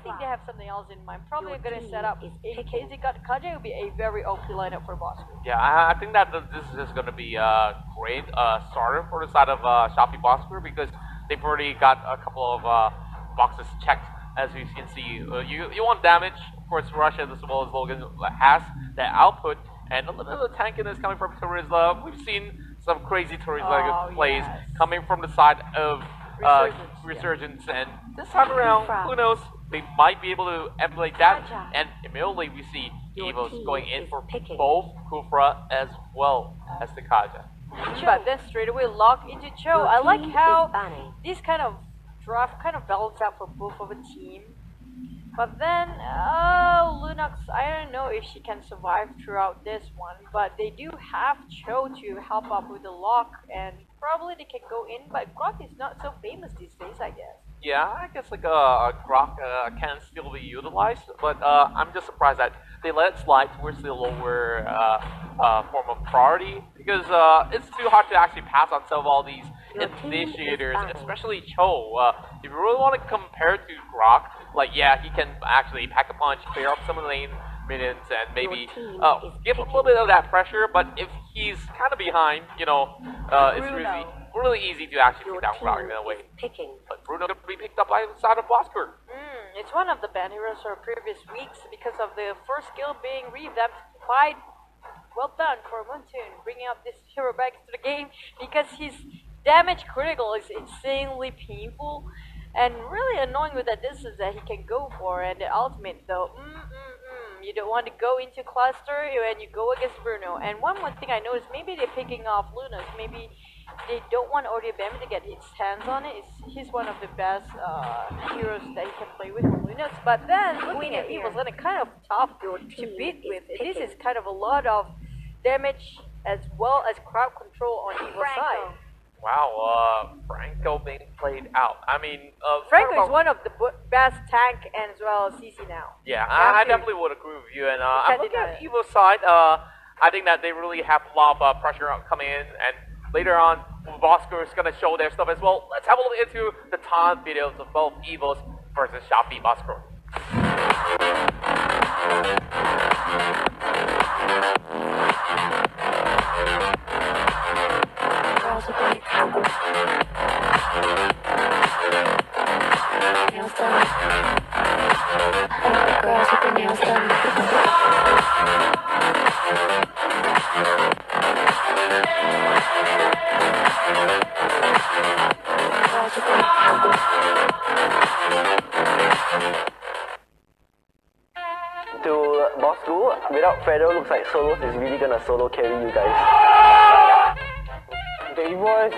think they have something else in mind. Probably going to set up, in case they got Kaja, it would be a very OP lineup for Bosco. Yeah, I think that this is going to be a great starter for the side of Shopee Bosco because they've already got a couple of boxes checked. As you can see, you want damage. Of course, Russia as well as Logan has that output, and a little bit of the tankiness coming from Turizla. We've seen some crazy Turizla plays coming from the side of Resurgence, and this time around, who knows? They might be able to emulate that, and immediately we see Evos going in for both Kufra as well as the Kaja. But then straight away lock into Cho. I like how this kind of draft kind of balance out for both of the team. But then, Lunox, I don't know if she can survive throughout this one, but they do have Cho to help up with the lock, and probably they can go in, but Grok is not so famous these days, I guess. Yeah, I guess like Grok can still be utilized, but I'm just surprised that they let it slide towards the lower form of priority, because it's too hard to actually pass on some of all these initiators, especially Cho. If you really want to compare to Grok, like yeah, he can actually pack a punch, clear up some of the lane minions, and maybe give a little bit of that pressure, but if he's kind of behind, you know, it's really easy to actually take down Grok in a way. But Bruno could be picked up by the side of Bosker. It's one of the band heroes for previous weeks because of the first skill being revamped. Quite well done for Moontoon, bringing up this hero back into the game because his damage critical is insanely painful and really annoying with that distance that he can go for, and the ultimate though, you don't want to go into cluster when you go against Bruno. And one more thing I noticed, maybe they're picking off Lunas, maybe they don't want Audio Bambi to get his hands on it. He's one of the best heroes that he can play with Lunas. But then looking at Evos, then it's kind of tough to beat with. This is kind of a lot of damage as well as crowd control on Evos' side. Wow, Franco being played out. I mean, Franco is one of the best tank and as well as CC now. Yeah, I definitely would agree with you. And I'm looking at Evo's side. I think that they really have a lot of pressure coming in, and later on, Bosker is going to show their stuff as well. Let's have a look into the taunt videos of both Evos versus Shopee Bosker. To Bosco, without Fredo, looks like Solos is really gonna solo carry you guys. Untuk Evos,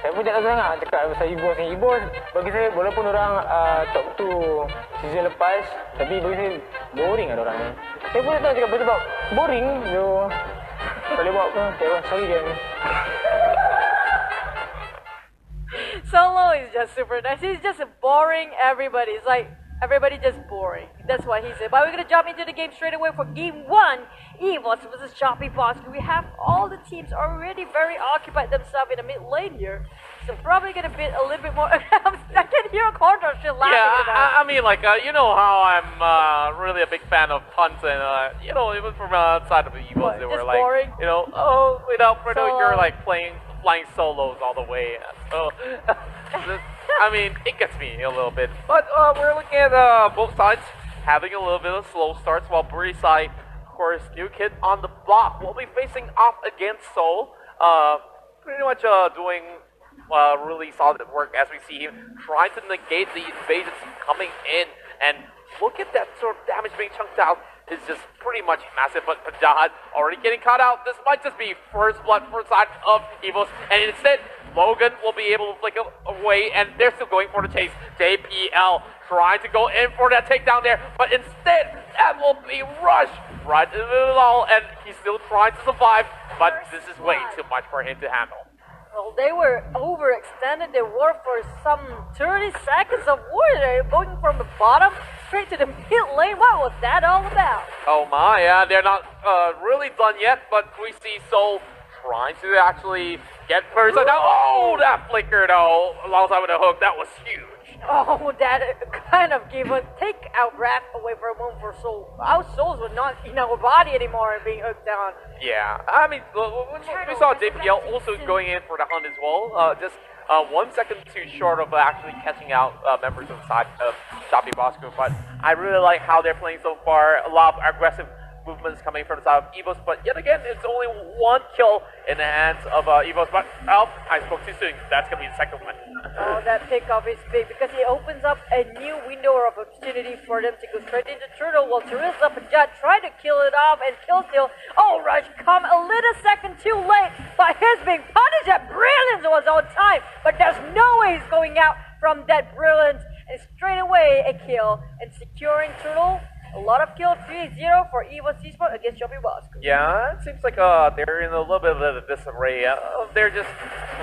saya pun tak tahu sangat cakap pasal Evos ni. Evos bagi saya, walaupun orang top 2 season lepas, tapi bagi saya boring ada orang ni. Saya pun tak tahu cakap sebab boring. So, boleh buat apa? Sorry dia ni. Solo is just super nice. He's just boring everybody. It's like everybody just boring. That's what he said. But we're gonna jump into the game straight away for game 1. Evos versus Shopee Bosker. We have all the teams already very occupied themselves in the mid lane here. So probably gonna be a little bit more. I can hear a corner still laughing. Yeah, I mean, like, you know how I'm really a big fan of punts, and you know, even from outside of the Evos, they were like, boring? You know, oh, without Fredo, you're like flying solos all the way. So, I mean, it gets me a little bit. But we're looking at both sides having a little bit of slow starts, while Buri side, of course, new kid on the block, will be facing off against Seoul. Pretty much doing really solid work as we see him trying to negate the invasions coming in. And look at that sort of damage being chunked out. Is just pretty much massive, but Jahad already getting caught out. This might just be first blood for side of Evos, and instead, Logan will be able to flick away, and they're still going for the chase. JPL trying to go in for that takedown there, but instead, that will be Rush right into the wall, and he's still trying to survive, but this is way too much for him to handle. Well, they were overextended their war for some 30 seconds of war. They're going from the bottom straight to the mid lane. What was that all about? Oh my, yeah, they're not really done yet, but we see Soul trying to actually get first. Oh, that flicker though, alongside with the hook, that was huge. Oh, that kind of gave a take our breath away for a moment for soul. Our souls were not in our body anymore and being hooked on. Yeah, I mean, we saw JPL also going in for the hunt as well. Just 1 second too short of actually catching out members of the side of Shopee Bosco. But I really like how they're playing so far. A lot of aggressive movements coming from the side of Evos, but yet again, it's only 1 kill in the hands of Evos. But I spoke too soon. That's gonna be the second one. Oh, that pickoff is big because it opens up a new window of opportunity for them to go straight into Turtle while Teresa Pajat try to kill it off and kill still. Oh, Rush come a little second too late, but his being punished at Brilliance was on time. But there's no way he's going out from that Brilliance, and straight away a kill and securing Turtle. A lot of kills, 3-0 for Evos Esports against Shopee Bosco. Yeah, it seems like they're in a little bit of a disarray. They're just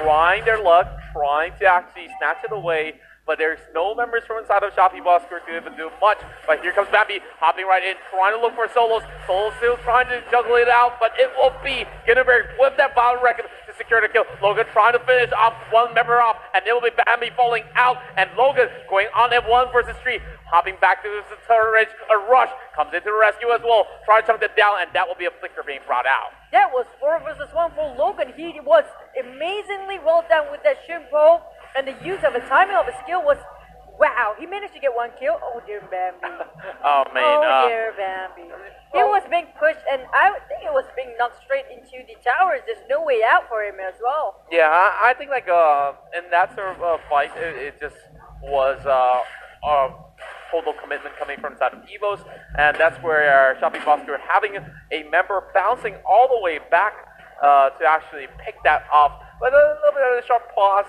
trying their luck, trying to actually snatch it away, but there's no members from inside of Shopee Bosco to even do much. But here comes Bambi, hopping right in, trying to look for solos. Solos still trying to juggle it out, but it will be Ginneberg with that bottom record to secure the kill. Logan trying to finish off one member off, and it will be Bambi falling out, and Logan going on at 1 versus 3. Hopping back to the turret, a Rush comes into the rescue as well. Try to chunk it down, and that will be a flicker being brought out. That was 4 versus 1 for Logan. He was amazingly well done with that Shimpo, and the use of the timing of his skill was wow. He managed to get 1 kill. Oh dear Bambi. Oh man. Oh dear Bambi. He was being pushed, and I think it was being knocked straight into the towers. There's no way out for him as well. Yeah, I think like in that sort of fight, it just was total commitment coming from the side of Evos, and that's where Shopee Bosco are having a member bouncing all the way back to actually pick that off. But a little bit of a sharp pause,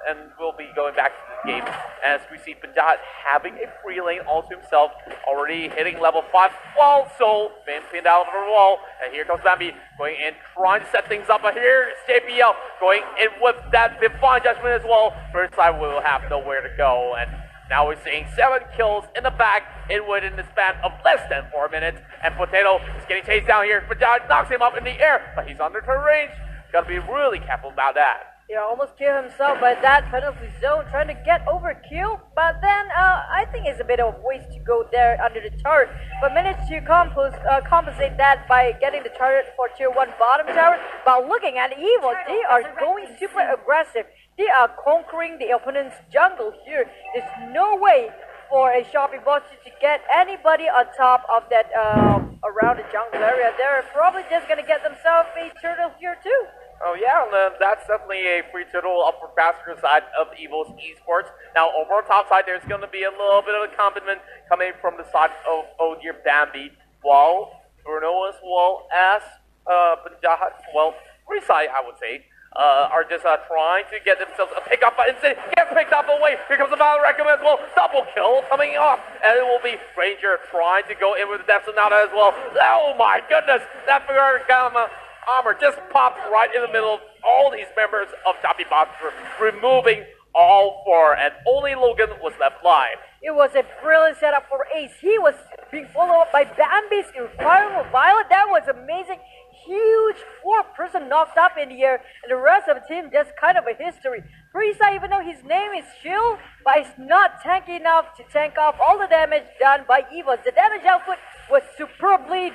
and we'll be going back to the game as we see Punjab having a free lane all to himself, already hitting level 5. Well, so been pinned out of the wall, and here comes Bambi going in, trying to set things up. But here's JPL going in with that divine judgment as well. First side will have nowhere to go, and now we're seeing 7 kills in the back within the span of less than 4 minutes. And Potato is getting chased down here. Bajaj knocks him up in the air, but he's under turn range. Gotta be really careful about that. Yeah, almost killed himself by that penalty zone, trying to get overkill. But then I think it's a bit of a waste to go there under the turret. But managed to compensate that by getting the turret for tier 1 bottom tower. But looking at Evil, they are going super aggressive. They are conquering the opponent's jungle here. There's no way for a Shopee Bosco to get anybody on top of that around the jungle area. They're probably just gonna get themselves a turtle here too. Oh yeah, that's definitely a free turtle up for faster side of Evos Esports. Now over on top side, there's gonna be a little bit of a compliment coming from the side of Odir Bambi, while Bruno as well as Punjab, well, free side I would say. Are just trying to get themselves a pick up, but instead gets picked up away. Here comes the battle record as well. Double kill coming off, and it will be Ranger trying to go in with the Death Sonata as well. Oh my goodness, that Gamma armor just popped right in the middle of all these members of Shopee Bosco, removing all 4, and only Logan was left alive. It was a brilliant setup for Ace. He was being followed up by Bambi's Inquiring Violet. That was amazing. Huge 4-person knocked up in the air, and the rest of the team just kind of a history. Prisa, even though his name is Shield, but he's not tanky enough to tank off all the damage done by Evos. The damage output was superbly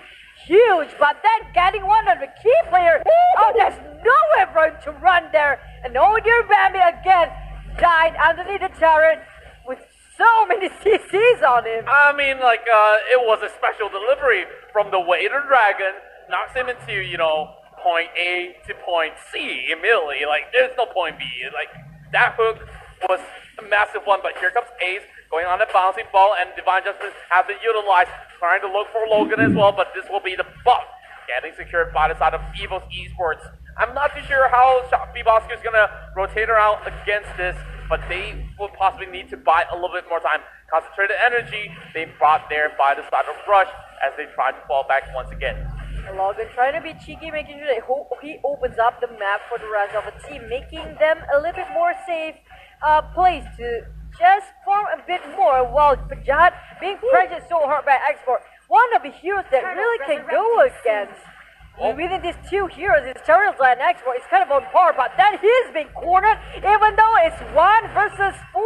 huge, but then getting one of the key players, oh, there's nowhere for him to run there. And oh dear, Bambi again died underneath the turret with so many CCs on him. I mean, like, it was a special delivery from the Wader Dragon. Knocks him into, you know, point A to point C immediately. Like, there's no point B. Like, that hook was a massive one, but here comes Ace going on a bouncing ball, and Divine Judgment has been utilized, trying to look for Logan as well, but this will be the buff getting secured by the side of Evos Esports. I'm not too sure how Shopee Bosco is going to rotate around against this, but they will possibly need to buy a little bit more time. Concentrated energy being brought there by the side of Rush as they try to fall back once again. Logan trying to be cheeky, making sure that he opens up the map for the rest of the team, making them a little bit more safe place to just farm a bit more, while Pajat being pressured so hard by Export. One of the heroes that really can go against. Within these 2 heroes, it's Charizard and Export, it's kind of on par, but then he's being cornered, even though it's 1 versus 4.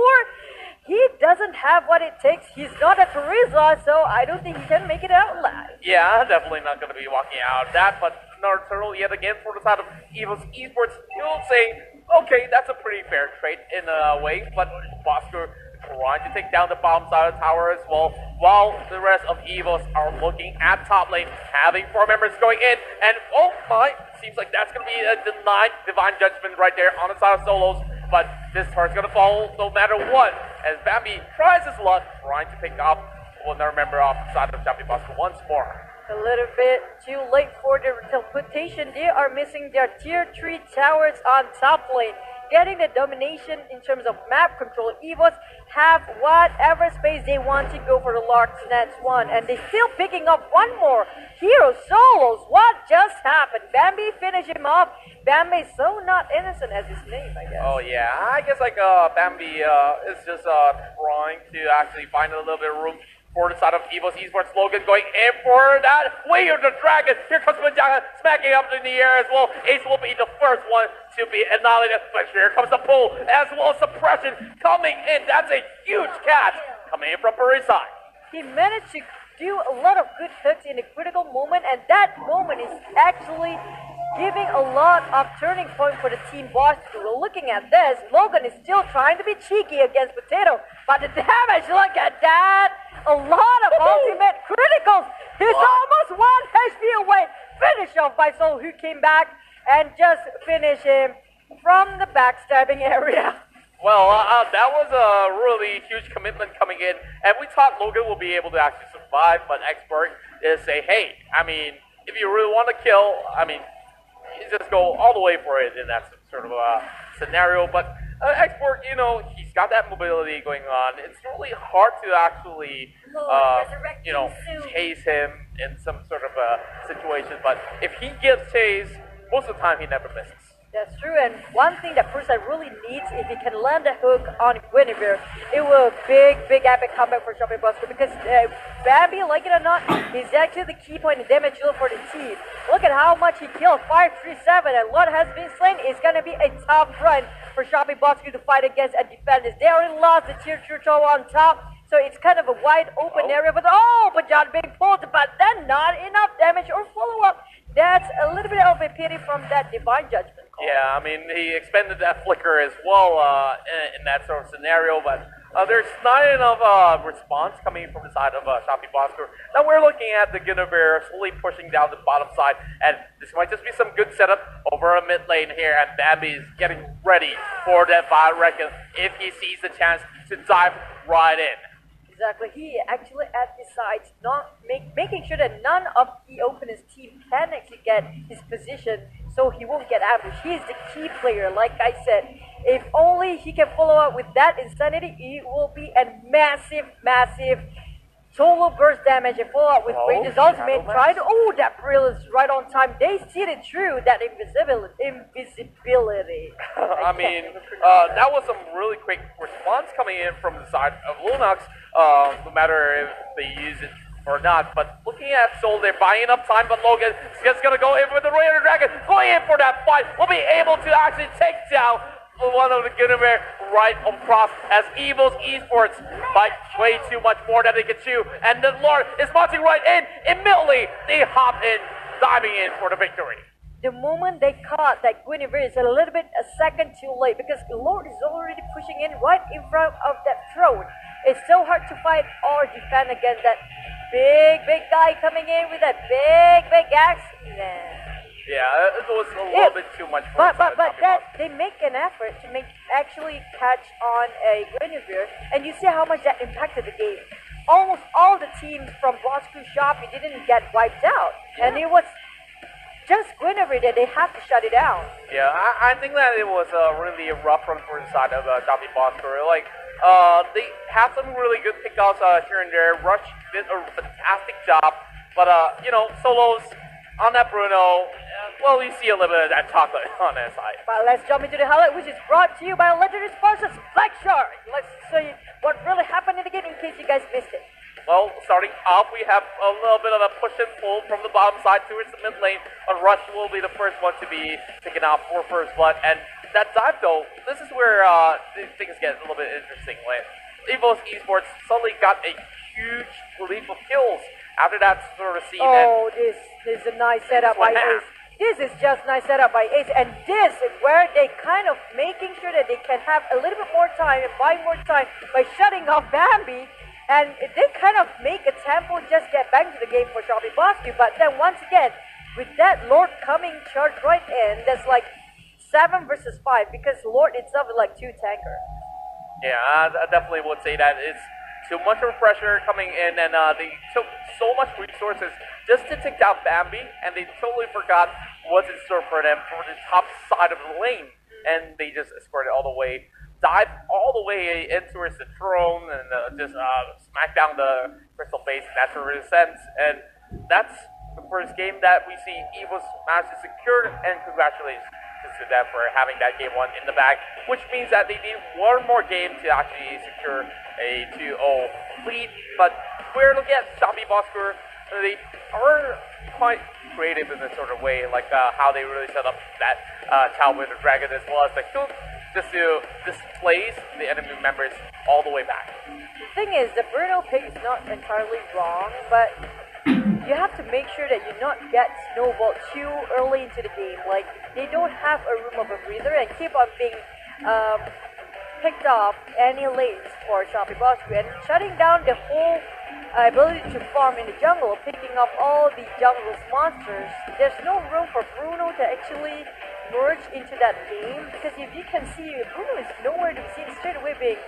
he doesn't have what it takes. He's not a Charizard, so I don't think he can make it out alive. Yeah, definitely not going to be walking out of that, but another turtle yet again for the side of Evos Esports. You'll say, okay, that's a pretty fair trade in a way, but Bosco trying to take down the bottom side of the tower as well, while the rest of Evos are looking at top lane, having 4 members going in, and oh my, seems like that's going to be a denied Divine Judgment right there on the side of Solos, but this turn's going to fall no matter what, as Bambi tries his luck, trying to pick up another member off the side of Shopee Bosco once more. A little bit too late for the teleportation. They are missing their tier 3 towers on top lane. Getting the domination in terms of map control. Evos have whatever space they want to go for the Lark's Nest 1. And they're still picking up one more hero, Solos. What just happened? Bambi finished him off. Bambi so not innocent as his name, I guess. Oh yeah, I guess like Bambi is just trying to actually find a little bit of room for the side of Evos Esports. Logan going in for that. Way of the dragon. Here comes Manjaga smacking up in the air as well. Ace will be the first one to be annihilated. But here comes the pull as well as suppression coming in. That's a huge catch coming in from Puri's side. He managed to do a lot of good hooks in a critical moment, and that moment is actually giving a lot of turning point for the team boss. We're looking at this. Logan is still trying to be cheeky against Potato, but the damage, look at that. A lot of ultimate criticals. He's almost 1 HP away. Finished off by Soul, who came back and just finished him from the backstabbing area. Well, that was a really huge commitment coming in, and we thought Logan will be able to actually survive, but Expert is say, hey, I mean, if you really want to kill, I mean, you just go all the way for it in that sort of scenario, but Expert, you know, he's got that mobility going on. It's really hard to actually, you know, chase him in some sort of a situation, but if he gets chased, most of the time he never misses. That's true, and one thing that Pursa really needs, if he can land a hook on Guinevere, it will big epic comeback for Shopee Bosco, because Bambi, like it or not, he's actually the key point in damage deal for the team. Look at how much he killed, 537, and what has been slain is going to be a tough run for Shopee Bosco to fight against and defend this. They already lost the tier 2 tower on top, so it's kind of a wide open area, but John being pulled, but then not enough damage or follow-up. That's a little bit of a pity from that Divine Judgment call. Yeah, I mean, he expended that flicker as well in that sort of scenario, but there's not enough response coming from the side of Shopee Bosco. Now we're looking at the Guinevere slowly pushing down the bottom side, and this might just be some good setup over a mid lane here, and Bambi is getting ready for that Violet Reckon if he sees the chance to dive right in. Exactly, he actually decides not making sure that none of the opponent's team can actually get his position, so he won't get ambushed. He's the key player, like I said. If only he can follow up with that insanity, it will be a massive solo burst damage and follow up with Rage's ultimate. Try to, that Brill is right on time. They see it through that invisibility. I mean, that was some really quick response coming in from the side of Lunox, no matter if they use it or not. But looking at Soul, they're buying up time, but Logan is just going to go in with the Raider Dragon, going in for that fight. Will be able to actually take down one of the Guinevere right across as Evos Esports fight way too much more than they can chew. And the Lord is marching right in. Immediately, they hop in, diving in for the victory. The moment they caught that Guinevere is a little bit a second too late, because the Lord is already pushing in right in front of that throne. It's so hard to fight or defend against that big guy coming in with that big axe. Yeah, it was a little bit too much for But that they make an effort to actually catch on a Guinevere, and you see how much that impacted the game. Almost all the teams from Bosco Shopee didn't get wiped out, and it was just Guinevere that they had to shut it down. Yeah, I think that it was really a rough run for the side of Shopee Bosco. Like, they had some really good pickouts here and there. Rush did a fantastic job, but you know, Solos on that Bruno, well, you see a little bit of that chocolate on that side. But let's jump into the highlight, which is brought to you by our legendary sponsors, Black Shark. Let's see what really happened in the game in case you guys missed it. Well, starting off, we have a little bit of a push and pull from the bottom side towards the mid lane. But Rush will be the first one to be taken out for first blood. And that dive, though, this is where things get a little bit interesting. Evos Esports suddenly got a huge relief of kills after that sort of scene. Oh, this is a nice setup by Ace. This is just nice setup by Ace, and this is where they kind of making sure that they can have a little bit more time and buy more time by shutting off Bambi, and they kind of make a tempo just get back to the game for Shopee Bosque. But then once again, with that Lord coming charge right in, that's like 7 versus 5 because Lord itself is like 2 tanker. Yeah, I definitely would say that it's too much of pressure coming in, and they took so much resources just to take down Bambi, and they totally forgot what's in store for them for the top side of the lane, and they just escorted all the way, dived all the way in towards the throne, and just smacked down the crystal base in that sort of sense. And that's the first game that we see Evos manage to secure, and congratulations to them for having that game 1 in the bag, which means that they need one more game to actually secure a 2-0 lead. But we're looking at Shopee Bosque. They are quite creative in this sort of way, like how they really set up that Child with the Dragon as well as the Coop, just to displace the enemy members all the way back. The thing is, the Bruno pick is not entirely wrong, but you have to make sure that you not get snowballed too early into the game. Like, they don't have a room of a breather and keep on being picked off any lanes for Shopee Bosque, and shutting down the whole ability to farm in the jungle, picking up all the jungle's monsters. There's no room for Bruno to actually merge into that game, because if you can see, Bruno is nowhere to be seen, straight away being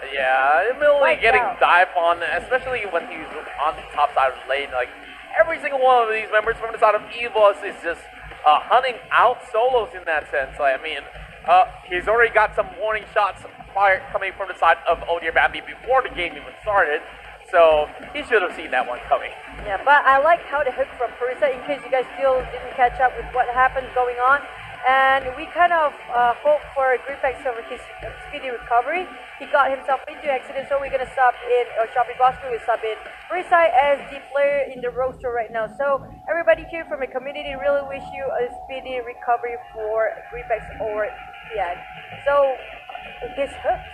immediately getting dive on, especially when he's on the top side of the lane. Like, every single one of these members from the side of Evos is just hunting out solos in that sense. Like, I mean, he's already got some warning shots fired coming from the side of Oh Dear Bambi before the game even started. So he should have seen that one coming. Yeah, but I like how the hook from Parisa, in case you guys still didn't catch up with what happened going on. And we kind of hope for Gripex over his speedy recovery. He got himself into accident, so we're going to sub in, or Shopee Bosque will sub in Parisa as the player in the roster right now. So everybody here from the community really wish you a speedy recovery for Gripex or Pian. So this hooks.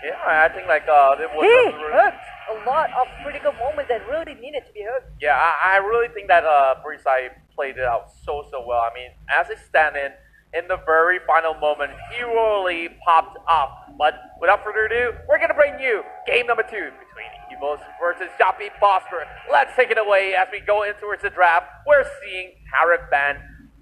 Yeah, I think like it was hooked a lot of critical moments that really needed to be hooked. Yeah, I really think that Brisai played it out so well. I mean, as a stand-in in the very final moment, he really popped up. But without further ado, we're gonna bring you game number 2 between Evos versus Shopee Bosque. Let's take it away as we go in towards the draft. We're seeing Harrod ban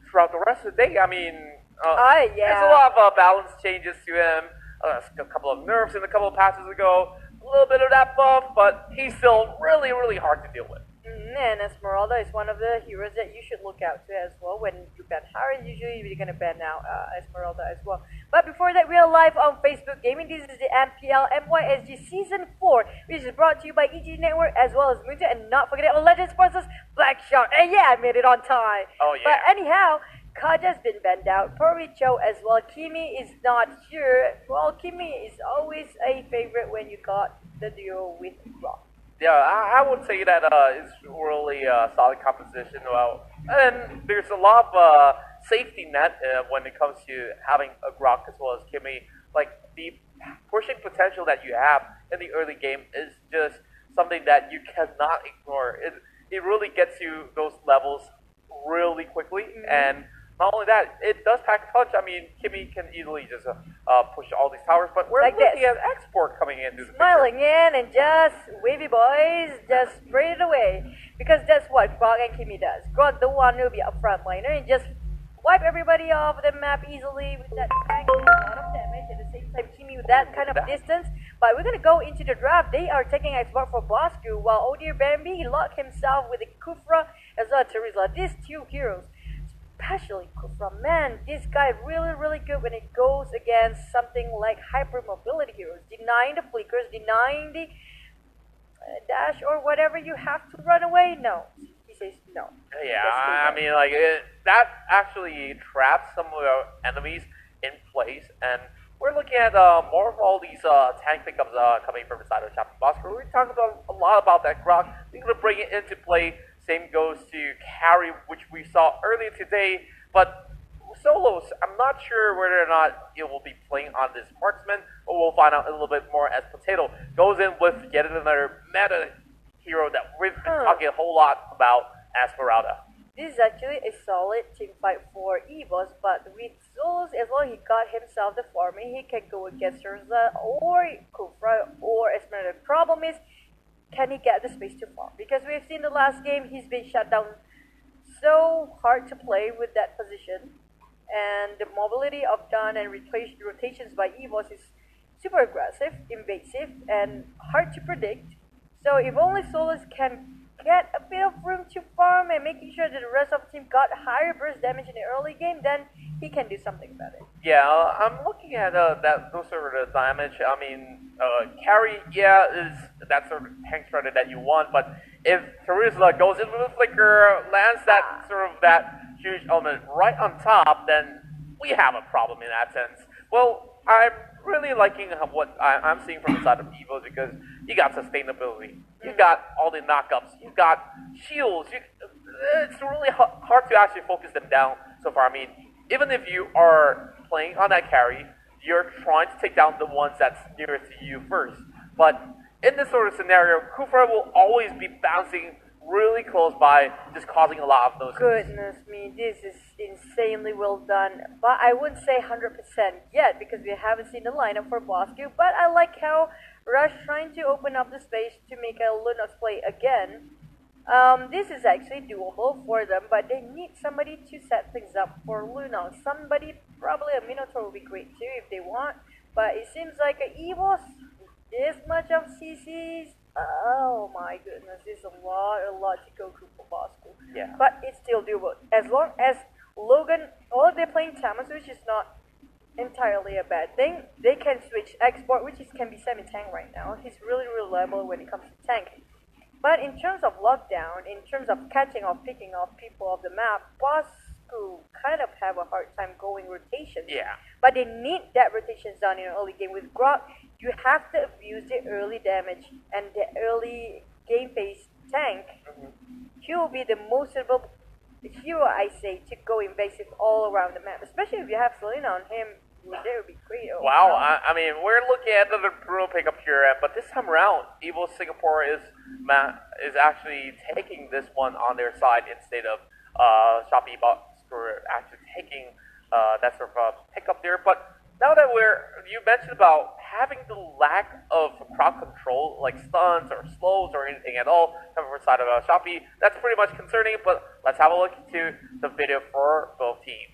throughout the rest of the day. I mean, there's a lot of balance changes to him. A couple of nerfs and a couple of passes ago, a little bit of that buff, but he's still really hard to deal with. And Esmeralda is one of the heroes that you should look out to as well. When you ban Harry, usually you're going to ban now Esmeralda as well. But before that, we are live on Facebook Gaming. This is the Mpl-My Season 4, which is brought to you by EG Network as well as Munta. And not forget our legend sponsors, Black Shark. And yeah, I made it on time. Oh yeah. But anyhow, Kaja's been banned out, Poricho as well. Kimi is not here. Well, Kimi is always a favorite when you got the duo with Rock. Yeah, I would say that it's really a solid composition. Well, and there's a lot of safety net when it comes to having a Grok as well as Kimi. Like, the pushing potential that you have in the early game is just something that you cannot ignore. It really gets you those levels really quickly, and not only that, it does pack a punch. I mean, Kimi can easily just push all these towers, but we're like looking at Export coming into the smiling in and just wavy boys, just spray it away. Because that's what Grog and Kimi does. Grog, the one who will be up front liner, and just wipe everybody off the map easily with that tank, a lot of damage. At the same time, Kimi with that kind of distance. But we're going to go into the draft. They are taking Export for Bosque, while Oh Dear Bambi, he locked himself with the Kufra as well as Teresa. These two heroes, especially Kufra, man, this guy really good when it goes against something like hypermobility heroes, denying the flickers, denying the dash or whatever. You have to run away. No, he says no. Yeah, I mean, like that actually traps some of the enemies in place, and we're looking at more of all these tank pickups coming from the side of Shopee Bosque. We're talking about a lot about that Grok. We're going to bring it into play. Same goes to carry, which we saw earlier today, but solos, I'm not sure whether or not it will be playing on this marksman, but we'll find out a little bit more as Potato goes in with yet another meta hero that we've been talking a whole lot about, Esmeralda. This is actually a solid team fight for Evos, but with solos, as long as he got himself the farming, he can go against Urza or Kufra or Esmeralda. The problem is, can he get the space to farm? Because we've seen the last game, he's been shut down so hard to play with that position, and the mobility of Dawn and rotations by Evos is super aggressive, invasive, and hard to predict. So if only Solos can get a bit of room to farm and making sure that the rest of the team got higher burst damage in the early game, then he can do something about it. Yeah, I'm looking at those sort of damage. I mean, carry, is that sort of tank strider that you want, but if Teresa goes in with a flicker, lands that sort of that huge element right on top, then we have a problem in that sense. Well, I'm really liking what I'm seeing from the side of Evos because you got sustainability, you got all the knockups, you got shields. It's really hard to actually focus them down so far. I mean, even if you are playing on that carry, you're trying to take down the ones that's nearest to you first. But in this sort of scenario, Kufra will always be bouncing really close by, just causing a lot of those. Goodness me, this is insanely well done. But I wouldn't say 100% yet because we haven't seen the lineup for Bosco. But I like how Rush trying to open up the space to make a Lunox play again. This is actually doable for them, but they need somebody to set things up for Lunox. Somebody, probably a Minotaur would be great too if they want. But it seems like a Evos, this much of CCs, oh my goodness, it's a lot to go through for Bosco. Yeah. But it's still doable. As long as Logan, they're playing Tamas, which is not entirely a bad thing. They can switch export, which can be semi-tank right now. He's really reliable when it comes to tank. But in terms of lockdown, in terms of catching off, picking off people off the map, Bosco kind of have a hard time going rotations. Yeah. But they need that rotations done in an early game. With Grok, you have to abuse the early damage and the early game phase tank. He will be the most suitable hero, I say, to go invasive all around the map. Especially if you have Selena on him, that would be great. Wow, I mean, we're looking at another brutal pickup here, but this time around, Evil Singapore is actually taking this one on their side instead of Shopee for actually taking that sort of pickup there. But now that you mentioned about having the lack of crowd control, like stuns or slows or anything at all, coming from the side of Shopee, that's pretty much concerning. But let's have a look into the video for both teams.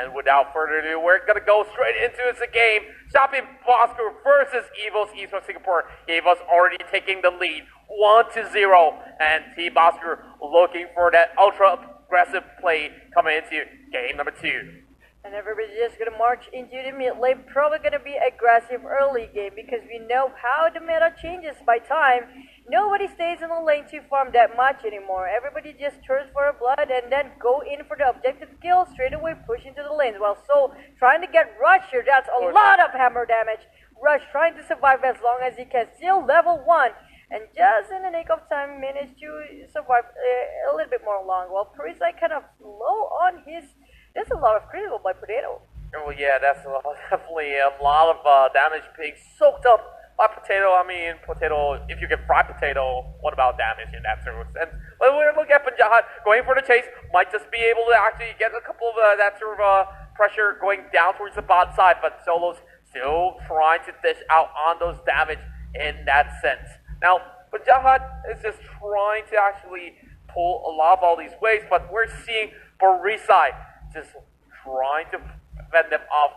And without further ado, we're going to go straight into the game. Shopee Bosco versus Evos Esports Singapore. Evos already taking the lead 1-0. And Team Bosco looking for that ultra aggressive play coming into game number 2. And everybody's just going to march into the mid lane. Probably going to be aggressive early game because we know how the meta changes by time. Nobody stays in the lane to farm that much anymore. Everybody just turns for a blood and then go in for the objective kill, straight away push into the lanes. While Soul trying to get Rush here, that's a lot of hammer damage. Rush trying to survive as long as he can, still level 1. And just in the nick of time managed to survive a little bit more long. While Parisa kind of low on his... There's a lot of critical by Potato. Oh yeah, that's definitely a lot of damage being soaked up by Potato. I mean, Potato, if you can fry Potato, what about damage in that sort of sense? But we're looking at Punjahat going for the chase, might just be able to actually get a couple of that sort of pressure going down towards the bot side, but Solo's still trying to dish out on those damage in that sense. Now, Punjahat is just trying to actually pull a lot of all these waves, but we're seeing Barisai just trying to fend them off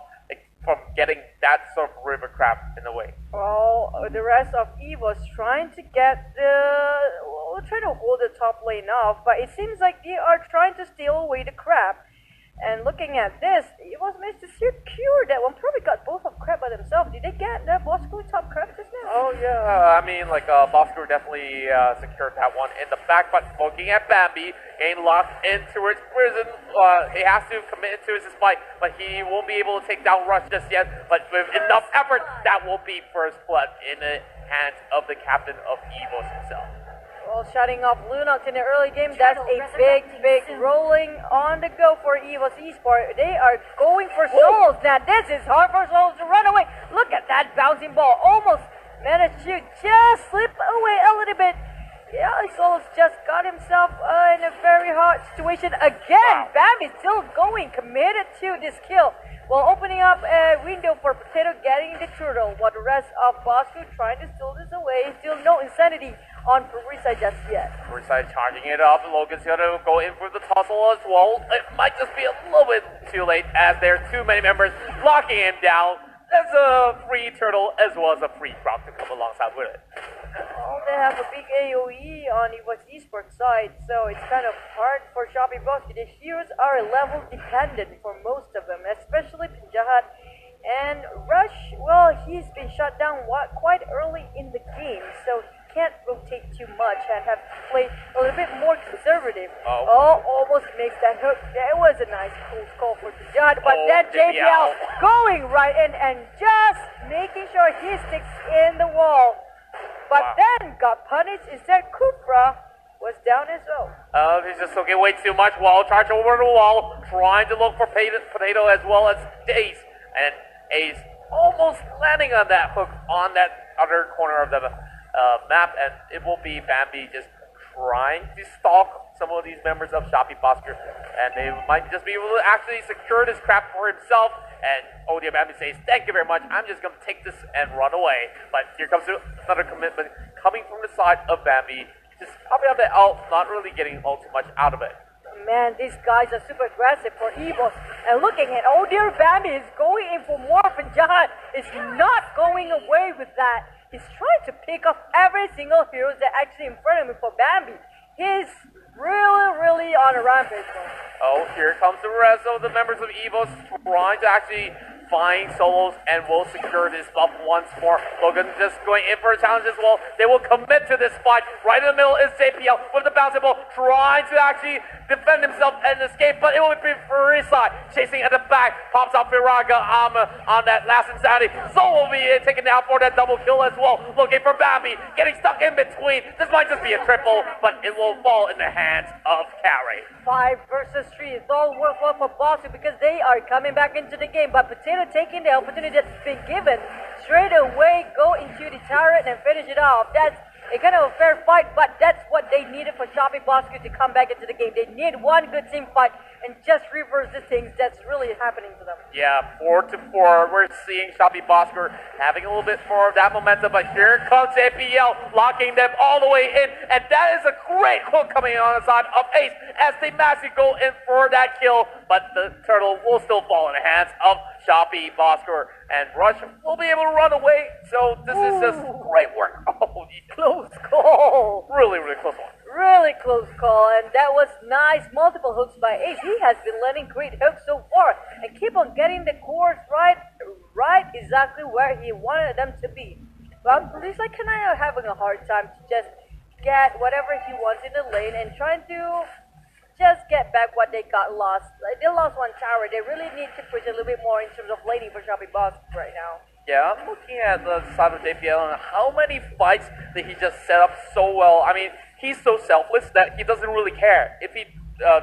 from getting that sort of river crab in the way. Well, the rest of Evos trying to get the will try to hold the top lane off, but it seems like they are trying to steal away the crab. And looking at this, it was managed to secure that one. Probably got both of crab by themselves. Did they get the Bosco top crab just now? Oh yeah, I mean like Bosco definitely secured that one in the back, but looking at Bambi, getting locked into his prison, he has to commit to his fight, but he won't be able to take down Rush just yet, but with enough effort, that will be first blood in the hands of the captain of Evos himself. Well, shutting off Lunox in the early game, that's a big rolling on the go for Evos Esports. They are going for souls. Now, this is hard for souls to run away. Look at that bouncing ball. Almost managed to just slip away a little bit. Yeah, Souls just got himself in a very hard situation again. Wow. Bambi still going, committed to this kill. While opening up a window for Potato getting the turtle, while the rest of Bosco trying to steal this away. Still no insanity on Parisa just yet. Parisa charging it up. Logan's gonna go in for the tussle as well. It might just be a little bit too late as there's too many members locking him down. There's a free turtle as well as a free route to come alongside with it. Oh, they have a big AoE on Evos Esports side, so it's kind of hard for Shopee Bosco. The heroes are level dependent for most of them, especially Pinjahat. And Rush, well, he's been shut down quite early in the game, so he can't rotate too much and have to play a little bit more conservative. Oh, almost makes that hook. That was a nice close call for Pinjahat, but then JPL going right in and just making sure he sticks in the wall. But then got punished. Instead, Kufra was down as well. He's just looking way too much wall. Charge over the wall. Trying to look for Potato as well as Ace. And Ace almost landing on that hook on that other corner of the map. And it will be Bambi just trying to stalk some of these members of Shopee Bosco. And they might just be able to actually secure this crap for himself. And Odia Bambi says, thank you very much. I'm just going to take this and run away. But here comes another commitment coming from the side of Bambi. Just popping out the ult, not really getting all too much out of it. Man, these guys are super aggressive for Evos. And looking at Odia Bambi is going in for more. Pinjahat is not going away with that. He's trying to pick off every single hero that actually in front of him for Bambi. He's really on a rampage. Oh, here comes the rest of the members of Evos trying to actually find solos and will secure this buff once more. Logan just going in for a challenge as well. They will commit to this fight. Right in the middle is JPL with the bouncing ball, trying to actually defend himself and escape, but it will be Farisa chasing at the back. Pops out Firaga on that last insanity. Soul will be taken down for that double kill as well. Looking for Bambi, getting stuck in between. This might just be a triple, but it will fall in the hands of Carry. 5 versus 3. It's all worthwhile for Bosco because they are coming back into the game. But Potato taking the opportunity that's been given, straight away go into the turret and finish it off. That's a kind of a fair fight, but that's what they needed for Shopee Bosco to come back into the game. They need one good team fight and just reverse the things that's really happening to them. Yeah, 4-4. We're seeing Shopee Bosco having a little bit more of that momentum, but here comes APL locking them all the way in, and that is a great hook coming on the side of Ace as they manage to go in for that kill, but the turtle will still fall in the hands of Shopee Bosco, and Rush will be able to run away, so this is just great work. Oh, close call. Really close one. Really close call, and that was nice. Multiple hooks by Ace. He has been landing great hooks so far, and keep on getting the cores right exactly where he wanted them to be. But Lisa kind of having a hard time to just get whatever he wants in the lane and trying to just get back what they got lost. Like, they lost one tower. They really need to push a little bit more in terms of laning for Shopee Bosco right now. Yeah, I'm looking at the side of JPL and how many fights that he just set up so well. I mean, he's so selfless that he doesn't really care. If he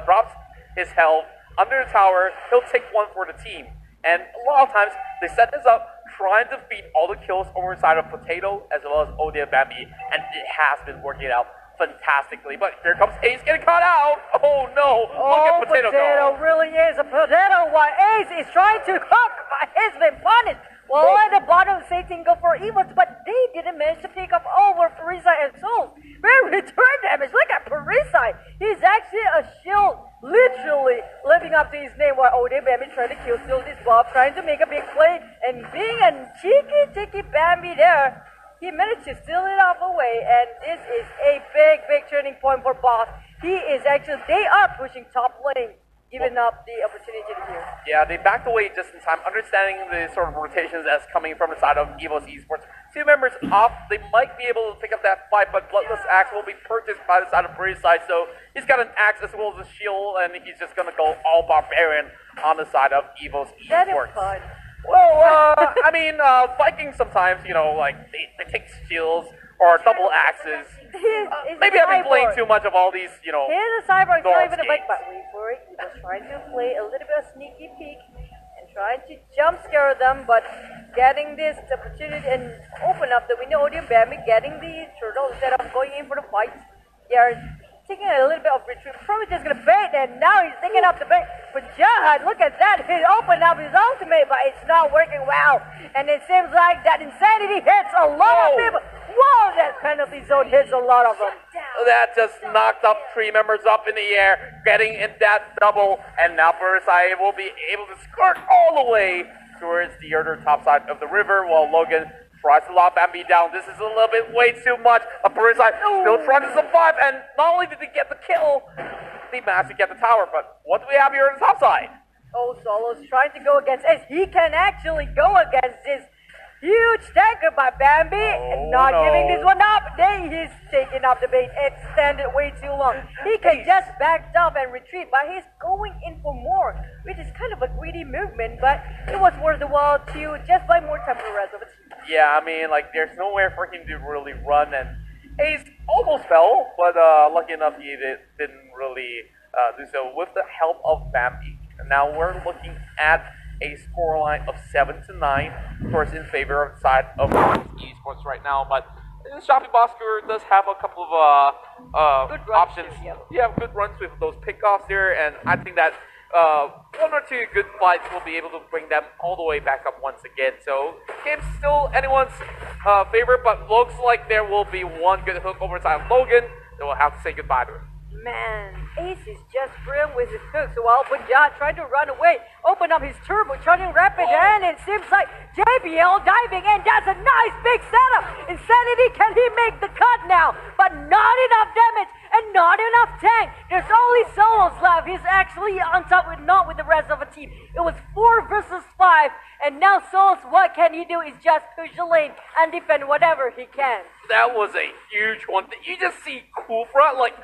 drops his health under the tower, he'll take one for the team. And a lot of times, they set this up trying to feed all the kills over the side of Potato as well as Odia Bambi, and it has been working out fantastically. But here comes Ace getting caught out. Oh no, look at Potato go. Really is a Potato while Ace is trying to hook, but he's been punished. Well, at the bottom, Satan go for Evos, but they didn't manage to pick up over Parisa and Souls. Very return damage. Look at Parisa. He's actually a shield, literally living up to his name. While Odia Bambi trying to kill still this buff, trying to make a big play, and being a cheeky Bambi there. he managed to steal it off away, and this is a big turning point for Boss. They are pushing top lane, giving up the opportunity here. Yeah, they backed away just in time, understanding the sort of rotations that's coming from the side of Evos Esports. 2 members off, they might be able to pick up that fight, but Bloodless Axe will be purchased by the side of Bree's side, so he's got an axe as well as a shield, and he's just gonna go all barbarian on the side of Evos Esports. That is fun. Well, I mean, Vikings sometimes, like, they take shields or double axes. Maybe I've been playing too much of all these, Here's a cyborg, it's not even a bike, but wait for it. He was trying to play a little bit of sneaky peek and trying to jump scare them, but getting this opportunity and open up the window. Odium Bambi getting the turtle instead of going in for the fight. They are taking a little bit of retreat, probably just gonna bait, and now he's taking up the bait. But Jahad, look at that, he opened up his ultimate, but it's not working well. And it seems like that insanity hits a lot of people. Whoa, that penalty zone hits a lot of them. That just knocked up 3 members up in the air, getting in that double, and now Bursai will be able to skirt all the way towards the other top side of the river, while Logan tries to lock Bambi down. This is a little bit way too much. But Bursai still trying to survive, and not only did he get the kill, they managed to get the tower, but what do we have here on the top side? Oh, Solo's trying to go against Ace. He can actually go against this huge tanker by Bambi, and not giving this one up. Then he's taking up the bait, extended way too long. He can just back up and retreat, but he's going in for more, which is kind of a greedy movement, but it was worth the while to just buy more time for the rest of it. Yeah, I mean, like, there's nowhere for him to really run, and Ace almost fell, but lucky enough he didn't really do so with the help of Bambi. And now we're looking at a scoreline of 7-9, of course, in favor of the side of Esports right now. But Shopee Bosker does have a couple of good options. Too, yeah, good runs with those pickoffs there, and I think that 1 or 2 good fights will be able to bring them all the way back up once again. So, game's still anyone's favorite, but looks like there will be one good hook over the side of Logan that will have to say goodbye to him. Man, Ace is just brilliant with his hooks, while Punjab tried to run away, open up his turbo, turning rapid, and it seems like JBL diving in, that's a nice big setup. Insanity, can he make the cut now? But not enough damage, and not enough tank. There's only Solos left. He's actually on top, not with the rest of the team. It was 4 versus 5, and now Solos, what can he do is just push the lane and defend whatever he can. That was a huge one. Did you just see Kufra, like,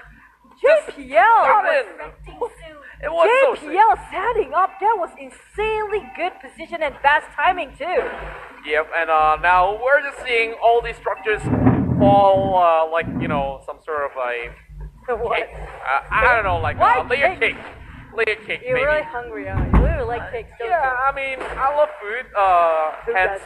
JPL! It was JPL setting up, that was insanely good position and fast timing too. Yep, and now we're just seeing all these structures fall like, some sort of a cake. I don't know, like layer cake. Layer cake, You're maybe. really hungry, huh? You really like cakes, don't you? I mean, I love food, hence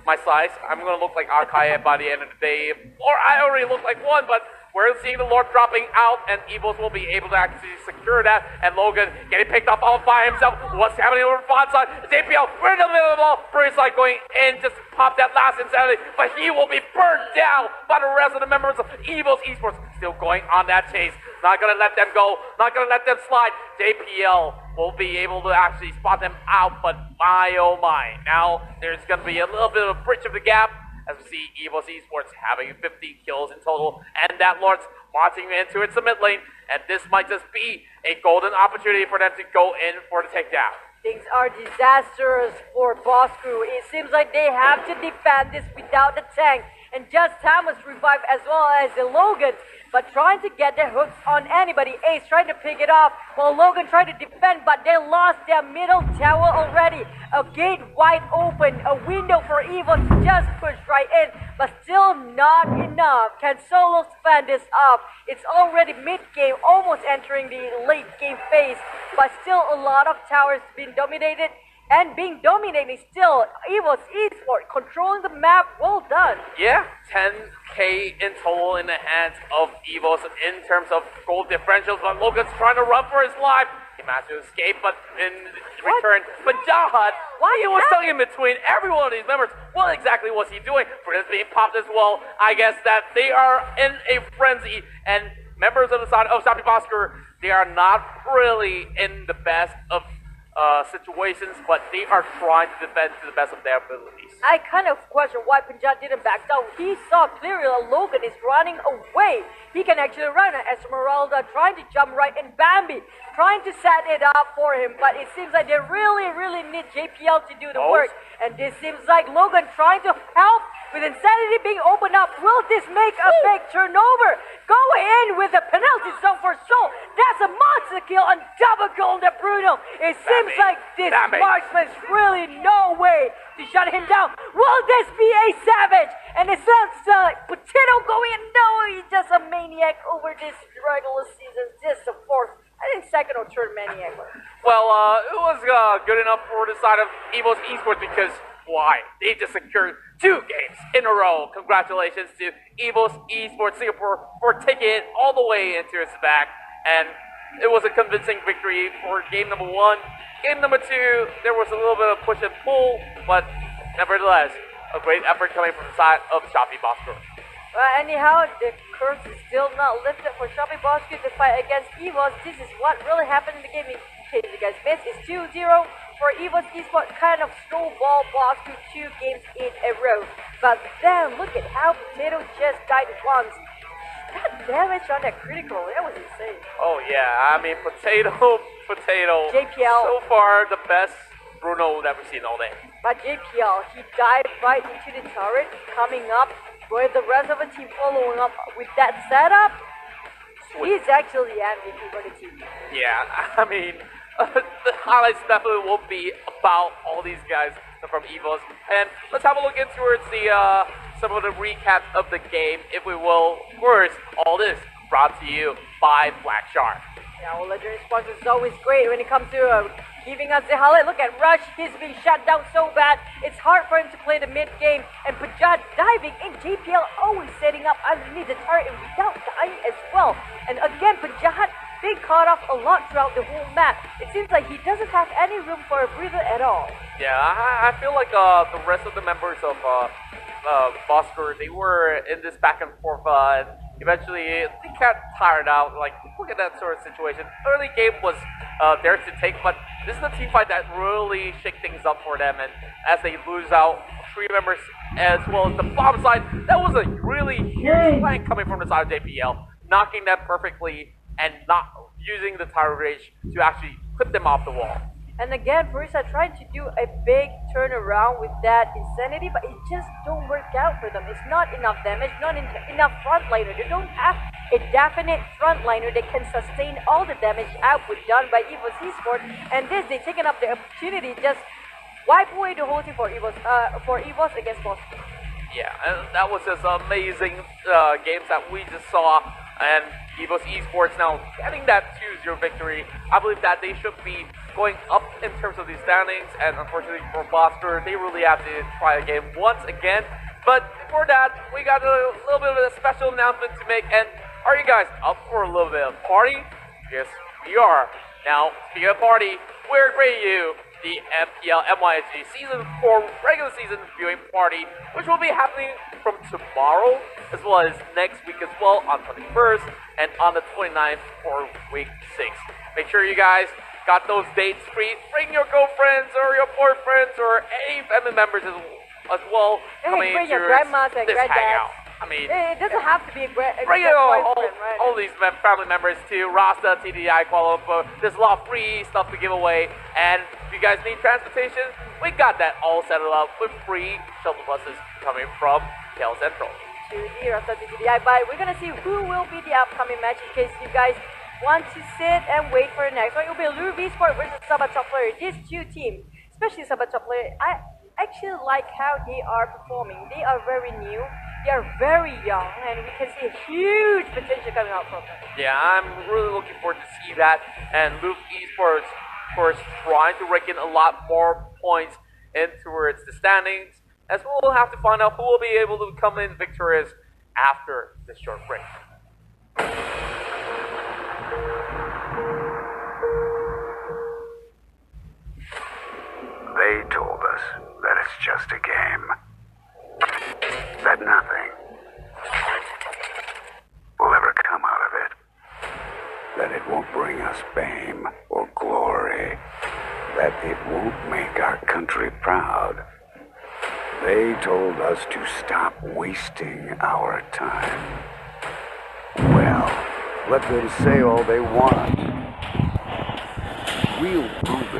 my size. I'm gonna look like Arkai by the end of the day, or I already look like one, but we're seeing the Lord dropping out, and Evos will be able to actually secure that, and Logan getting picked up all by himself. What's happening over the bot side? JPL, we're in the middle of the ball. Bruce like going in just to pop that last insanity, but he will be burned down by the rest of the members of Evos Esports. Still going on that chase. Not gonna let them go. Not gonna let them slide. JPL will be able to actually spot them out, but my oh my. Now there's gonna be a little bit of a bridge of the gap, as we see Evos Esports having 50 kills in total, and that Lord's marching into its mid lane, and this might just be a golden opportunity for them to go in for the takedown. Things are disastrous for Boss Crew. It seems like they have to defend this without the tank, and just Thomas revived as well as the Logan, but trying to get their hooks on anybody. Ace trying to pick it off while Logan tried to defend, but they lost their middle tower already. A gate wide open, a window for Evos just pushed right in, but still not enough. Can Solos fan this up? It's already mid-game, almost entering the late game phase, but still a lot of towers being dominated. And being dominated still, Evos Esports controlling the map, well done. Yeah, 10k in total in the hands of Evos in terms of goal differentials, but Logan's trying to run for his life. He managed to escape, but in return, but Jahad, he was stuck in between every one of these members. What exactly was he doing? Frizz being popped as well. I guess that they are in a frenzy, and members of the side of Shopee Bosker, they are not really in the best of situations, but they are trying to defend to the best of their abilities. I kind of question why Punjab didn't back down. He saw clearly that Logan is running away. He can actually run at Esmeralda, trying to jump right, and Bambi trying to set it up for him. But it seems like they really need JPL to do the work. And this seems like Logan trying to help with Insanity being opened up. Will this make a big turnover? Going in with a penalty zone for Soul. That's a monster kill on double goal to Bruno. It seems like this marksman's really no way to shut him down. Will this be a savage? And it sounds like Potato going in. No, he's just a maniac over this regular season. Just a fourth, I think second or third maniac. Well, it was good enough for the side of Evos Esports because why? They just secured 2 games in a row. Congratulations to Evos Esports Singapore for taking it all the way into its back. And it was a convincing victory for game number 1. Game number 2, there was a little bit of push and pull, but nevertheless, a great effort coming from the side of Shopee Bosco. Well, anyhow, the curse is still not lifted for Shopee Bosco to fight against Evos. This is what really happened in the game. In case you guys missed, it's 2-0 for Evos Esports, kind of snowball Bosco 2 games in a row. But then, look at how Potato just died once. That damage on that critical, that was insane. Oh yeah, I mean, Potato, JPL. so far the best Bruno that we've seen all day. But JPL, he dived right into the turret, coming up with the rest of the team following up with that setup. He's actually MVP for the team. Yeah, I mean, the highlights definitely will be about all these guys from Evos. And let's have a look into the some of the recap of the game, if we will. First, all this brought to you by Black Shark. Yeah, well, legendary sponsors is always great when it comes to giving us the highlight. Look at Rush, he's being shut down so bad. It's hard for him to play the mid game. And Pajad diving in, JPL always setting up underneath the turret and without dying as well. And again, Pajad being caught off a lot throughout the whole map. It seems like he doesn't have any room for a breather at all. Yeah, I feel like the rest of the members of Bosker, they were in this back and forth. Eventually, they got tired out. Like, look at that sort of situation. Early game was theirs to take, but this is the team fight that really shake things up for them. And as they lose out 3 members as well as the bomb side, that was a really huge flank coming from the side of JPL, knocking them perfectly and not using the tire rage to actually clip them off the wall. And again, Farisa tried to do a big turnaround with that Insanity, but it just don't work out for them. It's not enough damage, not enough frontliner. They don't have a definite frontliner that can sustain all the damage output done by Evos Esports. And this, they taken up the opportunity, just wipe away the whole team for Evos against Boston. Yeah, and that was just amazing games that we just saw. And Evos Esports now getting that 2-0 victory. I believe that they should be going up in terms of these standings, and unfortunately for Bosker, they really have to try the game once again. But for that, we got a little bit of a special announcement to make. And are you guys up for a little bit of party? Yes, we are. Now, speaking of party, we're bringing you the Mpl-My Season 4 regular season viewing party, which will be happening from tomorrow as well as next week as well on 21st and on the 29th for week 6. Make sure you guys got those dates free. Bring your girlfriends or your boyfriends or any family members as well. Bring your grandmas and granddads. I mean, it doesn't have to be a bring all these family members to Rasta, TDI, Kuala Lumpur. There's a lot of free stuff to give away. And if you guys need transportation, we got that all set up with free shuttle buses coming from KL Central. To the Rasta, TDI. But we're going to see who will be the upcoming match in case you guys want to sit and wait for the next one. It will be Lure V-Sport versus Sabah Top Player. These 2 teams, especially Sabah Top Player, I actually like how they are performing. They are very new. They are very young, and we can see a huge potential coming out from them. Yeah, I'm really looking forward to see that. And Luke Esports, of course, trying to rake in a lot more points in towards the standings, as we'll have to find out who will be able to come in victorious after this short break. They told us that it's just a game. That nothing will ever come out of it. That it won't bring us fame or glory. that it won't make our country proud. They told us to stop wasting our time. Well, let them say all they want. We'll prove